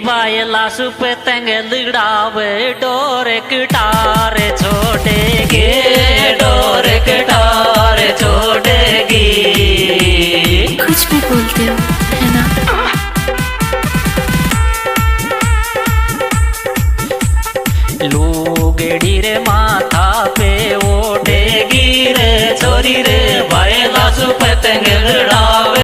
बायला सुप तंग लड़ावे डोर कटार छोड़ेगी डोर कटार छोड़ेगी। कुछ भी बोलते हो है ना। लुगड़ी रे माथा पे ओढ़ेगी रे छोरी रे बायला सुप तंग